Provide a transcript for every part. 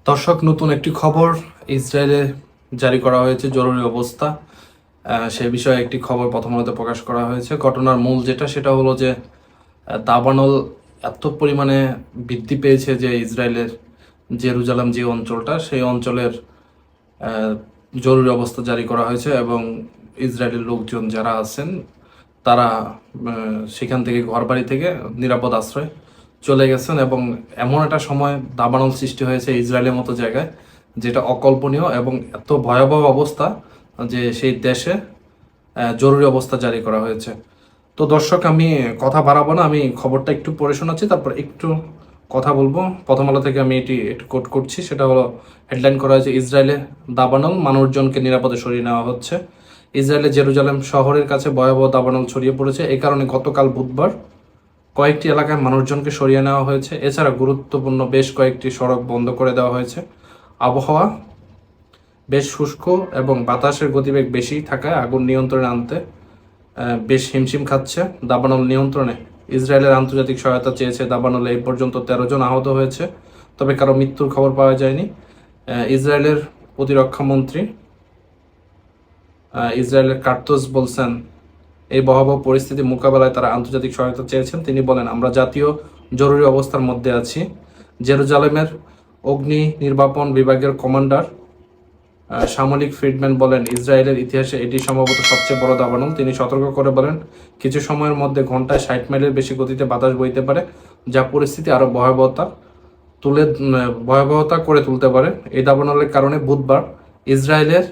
দর্শক, নতুন একটি খবর ইসরায়েলে জারি করা হয়েছে জরুরি অবস্থা। সে বিষয়ে একটি খবর প্রথম আলোতে প্রকাশ করা হয়েছে। ঘটনার মূল সেটা হলো যে দাবানল এত পরিমাণে বৃদ্ধি পেয়েছে যে ইসরায়েলের জেরুজালেম যে অঞ্চলটা, সেই অঞ্চলের জরুরি অবস্থা জারি করা হয়েছে এবং ইসরায়েলের লোকজন যারা আছেন তারা সেখান থেকে ঘরবাড়ি থেকে নিরাপদ আশ্রয় চলে গেছেন এবং এমন একটা সময় দাবানল সৃষ্টি হয়েছে ইসরায়েলের মতো জায়গায়, যেটা অকল্পনীয় এবং এত ভয়াবহ অবস্থা যে সেই দেশে জরুরি অবস্থা জারি করা হয়েছে। তো দর্শক, আমি কথা বাড়াবো না, আমি খবরটা একটু পড়ে শোনাচ্ছি, তারপর একটু কথা বলবো। প্রথম আলো থেকে আমি এটি একটু কোট করছি। সেটা হলো, হেডলাইন করা হয়েছে, ইসরায়েলে দাবানল, মানুষজনকে নিরাপদে সরিয়ে নেওয়া হচ্ছে। ইসরায়েলের জেরুজালেম শহরের কাছে ভয়াবহ দাবানল ছড়িয়ে পড়েছে। এই কারণে গতকাল বুধবার কয়েকটি এলাকায় মানুষজনকে সরিয়ে নেওয়া হয়েছে। এছাড়া গুরুত্বপূর্ণ বেশ কয়েকটি সড়ক বন্ধ করে দেওয়া হয়েছে। আবহাওয়া বেশ শুষ্ক এবং বাতাসের গতিবেগ বেশি থাকায় আগুন নিয়ন্ত্রণে আনতে বেশ হিমশিম খাচ্ছে। দাবানল নিয়ন্ত্রণে ইসরায়েলের আন্তর্জাতিক সহায়তা চেয়েছে। দাবানলে এই পর্যন্ত 13 জন আহত হয়েছে, তবে কারো মৃত্যুর খবর পাওয়া যায়নি। ইসরায়েলের প্রতিরক্ষা মন্ত্রী ইসরায়েলের কার্তুস বলছেন, এই ভয়াবহ পরিস্থিতি মোকাবেলায় তারা আন্তর্জাতিক সহায়তা চেয়েছেন। তিনি বলেন, আমরা জাতীয় জরুরি অবস্থার মধ্যে আছি। জেরুজালেমের অগ্নি নির্বাপন বিভাগের কমান্ডার সামরিক ফ্রিডম্যান বলেন, ইসরায়েলের ইতিহাসে এটি সম্ভবত সবচেয়ে বড় দাবানল। তিনি সতর্ক করে বলেন, কিছু সময়ের মধ্যে ঘন্টায় 60 মাইলের বেশি গতিতে বাতাস বইতে পারে, যা পরিস্থিতি আরও ভয়াবহতা করে তুলতে পারে। এই দাবানলের কারণে বুধবার ইসরায়েলের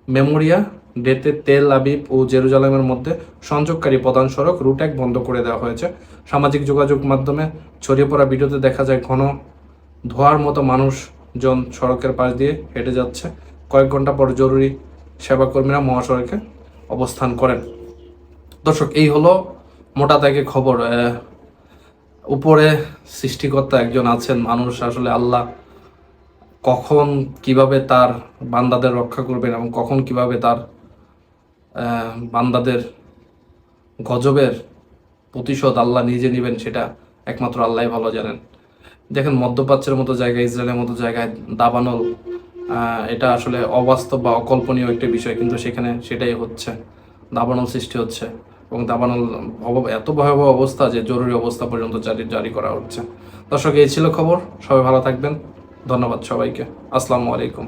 মেমোরিয়া ডেতে তেল আবিব ও জেরুজালেমের মধ্যে সংযোগকারী প্রধান সড়ক রুট 1 বন্ধ করে দেওয়া হয়েছে। সামাজিক যোগাযোগ মাধ্যমে ছড়িয়ে পড়া ভিডিওতে দেখা যায় ঘন ধোঁয়ার মতো মানুষজন সড়কের পাশ দিয়ে হেঁটে যাচ্ছে। কয়েক ঘন্টা পর জরুরি সেবাকর্মীরা মহাসড়কে অবস্থান করেন। দর্শক, এই হলো মোটা দাগে খবর। উপরে সৃষ্টিকর্তা একজন আছেন, মানুষ আসলে আল্লাহ কখন কিভাবে তার বান্দাদের রক্ষা করবেন এবং কখন কিভাবে তার বান্দাদের গজবের প্রতিশোধ আল্লাহ নিজে নেবেন, সেটা একমাত্র আল্লাহ ভালো জানেন। দেখেন, মধ্যপ্রাচ্যের মতো জায়গায়, ইসরায়েলের মতো জায়গায় দাবানল, এটা আসলে অবাস্তব বা অকল্পনীয় একটি বিষয়, কিন্তু সেখানে সেটাই হচ্ছে, দাবানল সৃষ্টি হচ্ছে এবং দাবানল এত ভয়াবহ অবস্থা যে জরুরি অবস্থা পর্যন্ত জারি করা হচ্ছে। দর্শক, এই ছিল খবর। সবাই ভালো থাকবেন। ধন্যবাদ সবাইকে। আসসালামু আলাইকুম।